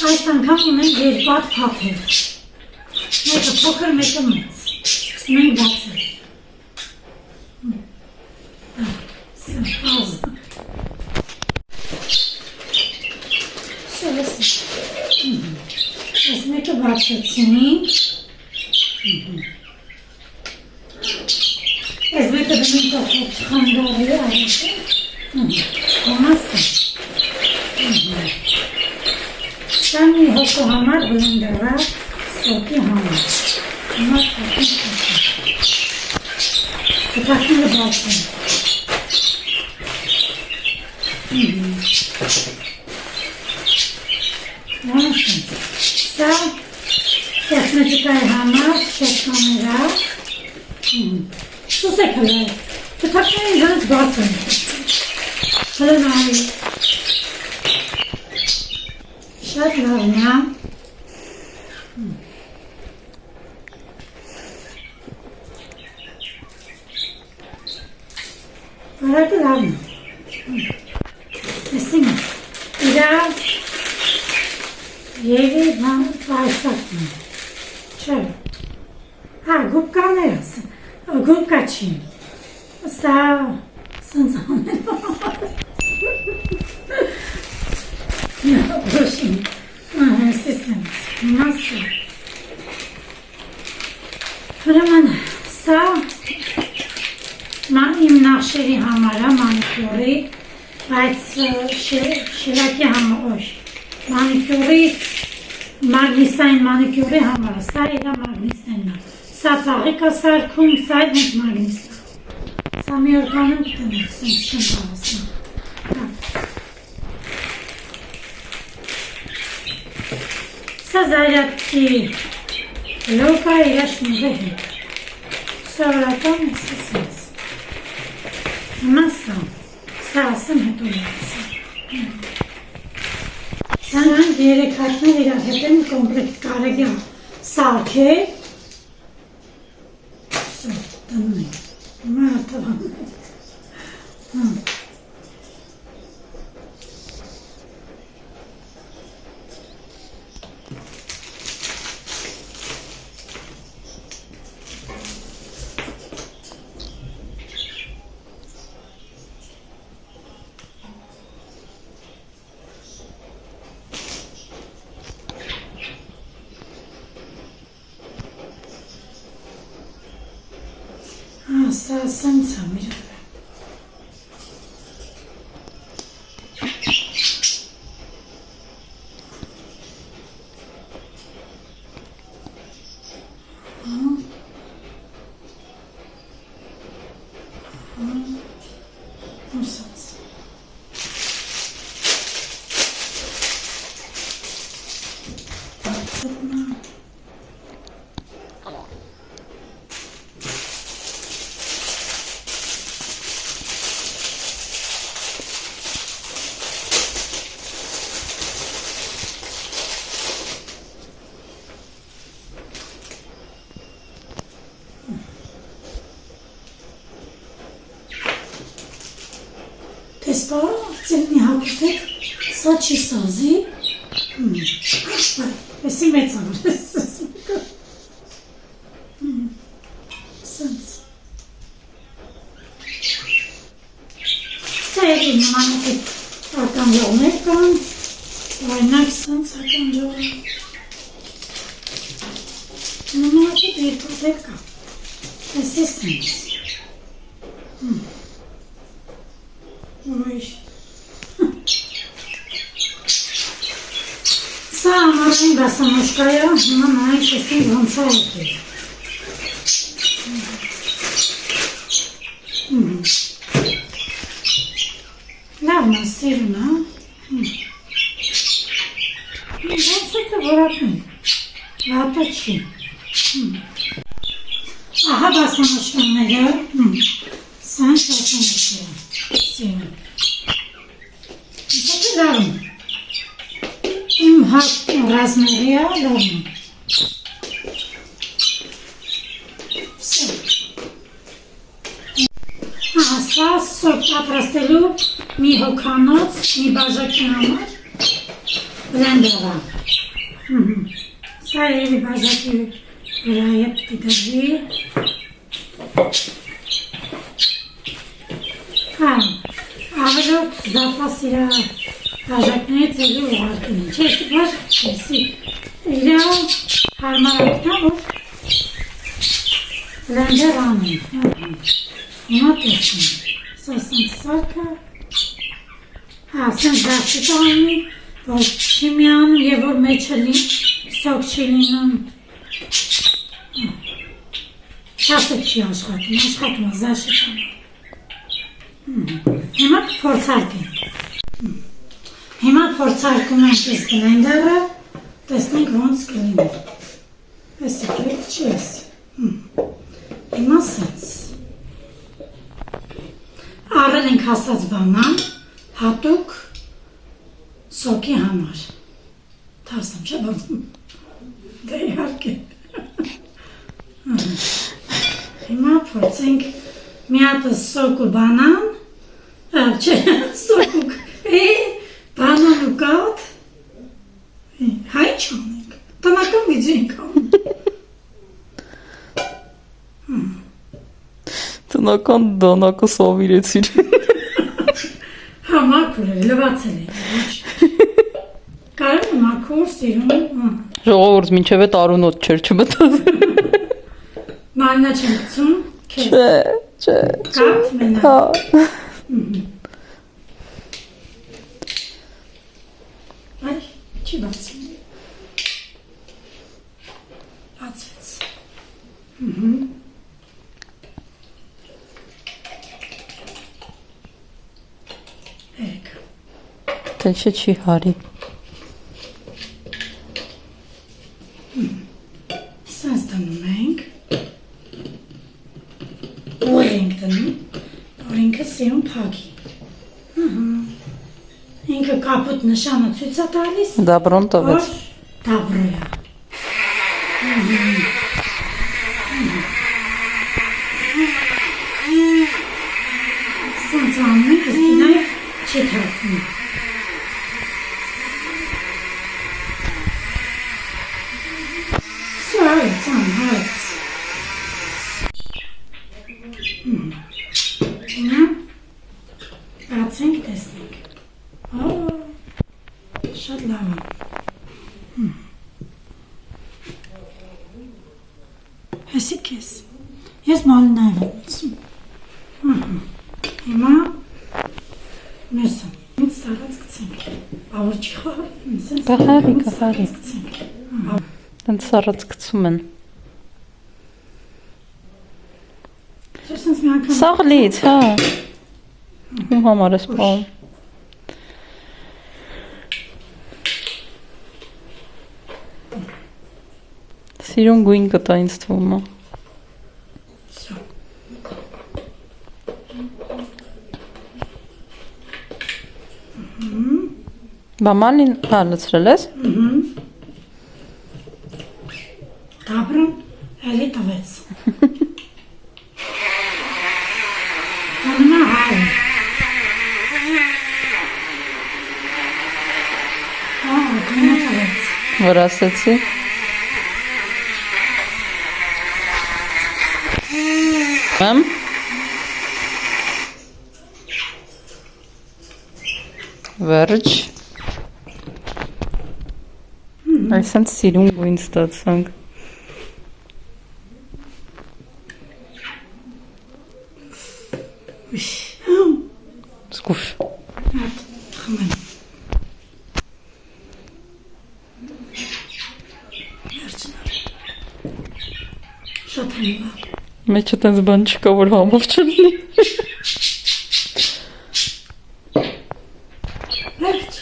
Այս անգամ ունենք երկու փաթեթ։ Մեկը փոքր, մեկը մեծ։ Սկսում ենք բացել։ Այս մեկը բացեցինք։ Այս մեկը դնում կողքով չխանդարի արեցը։ Կոմասը։ Սա մի հոգու համար բլենդերա սոկի համար։ Հիմա թաքին թաքին։ Թաքինը բացում։ Սա կոսմետիկայի համար շեշտաներա։ Սուս է կլեր։ Թաքինը իրանց բացում։ Հլնայի։ Շատ լավն է։ Բարակը լավն է։ Տեսին է։ Իրա եվի բան պայսակն է։ Չէ։ Հա, գուպկաներ ասը։ Գուպկա չի։ Սա սնց անել։ Բրոշին։ Սիսենց, մասը։ Հրաման, սա իմ նախշերի համար է, մանիկյուրի, բայց շիրակի համար, ոչ, մանիկյուրի, մագնիսային մանիկյուրի համար, սա իրա մագնիսենն է, սա ծաղիկ է սարքում, սա ինձ մագնիս է, սա մի օրգանում կտենք, սենց չեմ բավասն, սա զայրատքի լոկա իրա շնուղի հետ, սա որական է սենց, Մասա, սա ասեմ հետո լացը։ Սա նանք երեք հատներ իրար հետ են կոմպլեկտ կարեգի սարքել։ Սո, տնում ենք, մարդավան ենք։ Սա սենց է միրը։ Ուսած։ Տեսպա, ծելնի հապուտեք, սա չի սազի, եսի մեծ ամր, սենց, սա եղի նմանատիպ ականջողներ կան, վայնակ սենց ականջող, նմանատիպ երկոտեր կա, եսի սենց, Ուրույշ, սա ամարային բասամոշկայա, հիմա նայք շեստին ոնց է եկել, լավն է, սիրուն է, ոնց եկը որակնի, վատը չի, ահա բասամոշկանները, սանց բասամոշկայա, սիրուն, Սա լավն է, իմ ռազմերի է լավն է, Սա սոկ պատրաստելու մի հոգանոց, մի բաժակի համար բլենդեր է, Սա էլի բաժակի վրա է պիտի դրվի։ Ավելորդ զապաս իրա բաժակներից էլի ուղարկին են։ Չեսի բաժակ չեսի։ Իրա հարմարակն է, որ բլենդեր անեն։ Հիմա տեսնեմ։ Սա սենց սարքը։ Սենց դաշիտ անի, որ չի միանում և որ մեջը սոք չի լինում։ Չասեք չի աշխատում, աշխատում է զաշիտ անի։ Հիմա փորձարկենք։ Հիմա փորձարկում ենք այս բլենդերը, տեսնենք ոնց կլինի։ Էսի կերտ չի էսի։ Հիմա սենց։ Առել ենք հասած բանան, հատուկ սոքի համար։ Թարսեմ չէ բանում։ Դե իհարկե։ Հիմա փորձենք մի հատը սոք ու բանան, չէ, սոք ու բանան ու կաթ, հայ չանենք, տնական վիդյո ենք անում։ Տնական դանակը սավիրեցիր։ Հա, մաքուր է, լվացել է, կարող է մաքուր, սիրում, Ժողովուրդ մինչև էտ արունոտ չէր չմտածել։ մաննա չեմ գցում, քեզ, Չէ, կաթ մենա, հա։ այ, չի բացում, բացվեց, երեկ, Թե չի հարի։ սենց դնում ենք, որ ենք դնում, որ ինքը սիրում պագի, ինքը կապուտ նշանը ցույց է տալիս, Դաբրոն տվեց։ դաբրո է, սենց անում ենք, ըստ նաև չի թարվում, Հայց, հայց, Հիմա բացենք տեսնենք, շատ լավ է, հեսի կես, ես մալնայվ եմ ուսում, հիմա մեսը, ինձ սարած կցենք, բավոր չի խաղարի, Կախարի։ կցենք, Տենց սառած գցում են։ Սենց մի անգամ Սաղլից, հա։ Ում համար ես պահում։ Սիրուն գույն կտա ինձ թվում է։ Բամալին հալցրել ես։ Դաբրոն էլի տվեց։ Անմա հայ։ Գույնը տվեց։ Վրասեցի։ Եմ։ Վերջ։ Այսինքն սիրուն գույն ստացանք։ Սկուշ։ Այդ խմեն։ Վերջնար։ Շատ հնվա։ Մեջը տենց բան չկա, որ համով չլինի։ Վերջ։